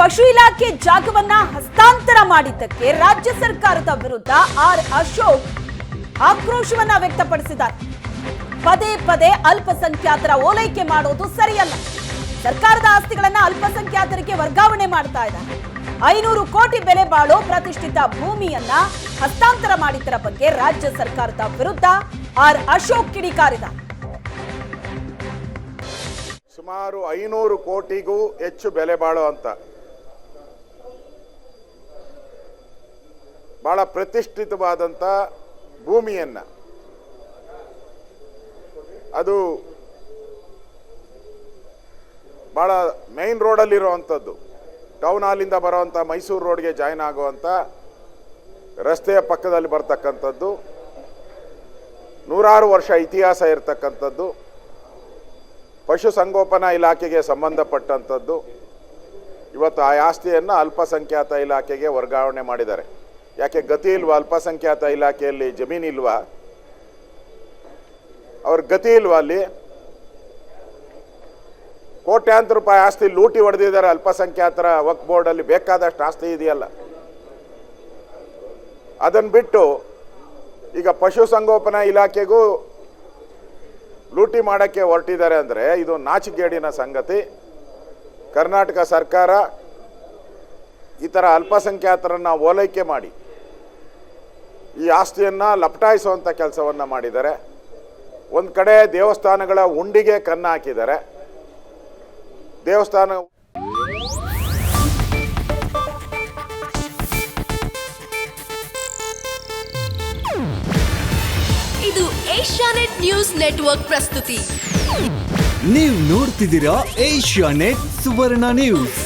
ಪಶು ಇಲಾಖೆ ಜಾಗವನ್ನ ಹಸ್ತಾಂತರ ಮಾಡಿದ್ದಕ್ಕೆ ರಾಜ್ಯ ಸರ್ಕಾರದ ವಿರುದ್ಧ ಆರ್ ಅಶೋಕ್ ಆಕ್ರೋಶವನ್ನ ವ್ಯಕ್ತಪಡಿಸಿದ್ದಾರೆ. ಪದೇ ಪದೇ ಅಲ್ಪಸಂಖ್ಯಾತರ ಓಲೈಕೆ ಮಾಡೋದು ಸರಿಯಲ್ಲ. ಸರ್ಕಾರದ ಆಸ್ತಿಗಳನ್ನ ಅಲ್ಪಸಂಖ್ಯಾತರಿಗೆ ವರ್ಗಾವಣೆ ಮಾಡ್ತಾ ಇದ್ದಾರೆ. 500 ಕೋಟಿ ಬೆಲೆ ಬಾಳೋ ಪ್ರತಿಷ್ಠಿತ ಭೂಮಿಯನ್ನ ಹಸ್ತಾಂತರ ಮಾಡಿದ್ದರ ಬಗ್ಗೆ ರಾಜ್ಯ ಸರ್ಕಾರದ ವಿರುದ್ಧ ಆರ್ ಅಶೋಕ್ ಕಿಡಿಕಾರಿದ್ದಾರೆ. ಸುಮಾರು 500 ಕೋಟಿಗೂ ಹೆಚ್ಚು ಬೆಲೆ ಬಾಳುವಂತ ಬಹಳ ಪ್ರತಿಷ್ಠಿತವಾದಂಥ ಭೂಮಿಯನ್ನ ಅದು ಬಹಳ ಮೈನ್ ರೋಡಲ್ಲಿರುವಂಥದ್ದು, ಟೌನ್ ಹಾಲಿಂದ ಬರುವಂಥ ಮೈಸೂರು ರೋಡ್ಗೆ ಜಾಯಿನ್ ಆಗುವಂಥ ರಸ್ತೆಯ ಪಕ್ಕದಲ್ಲಿ ಬರ್ತಕ್ಕಂಥದ್ದು, 100 ವರ್ಷ ಇತಿಹಾಸ ಇರತಕ್ಕಂಥದ್ದು, ಪಶುಸಂಗೋಪನಾ ಇಲಾಖೆಗೆ ಸಂಬಂಧಪಟ್ಟಂಥದ್ದು. ಇವತ್ತು ಆ ಆಸ್ತಿಯನ್ನು ಅಲ್ಪಸಂಖ್ಯಾತ ಇಲಾಖೆಗೆ ವರ್ಗಾವಣೆ ಮಾಡಿದ್ದಾರೆ. ಯಾಕೆ ಗತಿ ಇಲ್ವಾ? ಅಲ್ಪಸಂಖ್ಯಾತ ಇಲಾಖೆಯಲ್ಲಿ ಜಮೀನಿಲ್ವಾ? ಅವ್ರ ಗತಿ ಇಲ್ವಾ? ಅಲ್ಲಿ ಕೋಟ್ಯಾಂತರ ರೂಪಾಯಿ ಆಸ್ತಿ ಲೂಟಿ ಹೊಡೆದಿದ್ದಾರೆ. ಅಲ್ಪಸಂಖ್ಯಾತರ ವಕ್ಫ್ ಬೋರ್ಡಲ್ಲಿ ಬೇಕಾದಷ್ಟು ಆಸ್ತಿ ಇದೆಯಲ್ಲ. ಅದನ್ನು ಬಿಟ್ಟು ಈಗ ಪಶುಸಂಗೋಪನಾ ಇಲಾಖೆಗೂ ಲೂಟಿ ಮಾಡೋಕ್ಕೆ ಹೊರಟಿದ್ದಾರೆ ಅಂದರೆ ಇದು ನಾಚಿಕೆಗೇಡಿನ ಸಂಗತಿ. ಕರ್ನಾಟಕ ಸರ್ಕಾರ ಈ ಥರ ಅಲ್ಪಸಂಖ್ಯಾತರನ್ನು ಓಲೈಕೆ ಮಾಡಿ ಈ ಆಸ್ತಿಯನ್ನು ಲಪಟಾಯಿಸುವಂಥ ಕೆಲಸವನ್ನು ಮಾಡಿದ್ದಾರೆ. ಒಂದು ಕಡೆ ದೇವಸ್ಥಾನಗಳ ಹುಂಡಿಗೆ ಕನ್ನ ಹಾಕಿದ್ದಾರೆ. ದೇವಸ್ಥಾನ ಇದು ಏಷ್ಯಾನೆಟ್ ನ್ಯೂಸ್ ನೆಟ್ವರ್ಕ್ ಪ್ರಸ್ತುತಿ. ನೀವು ನೋಡ್ತಿದ್ದೀರಾ ಏಷ್ಯಾನೆಟ್ ಸುವರ್ಣ ನ್ಯೂಸ್.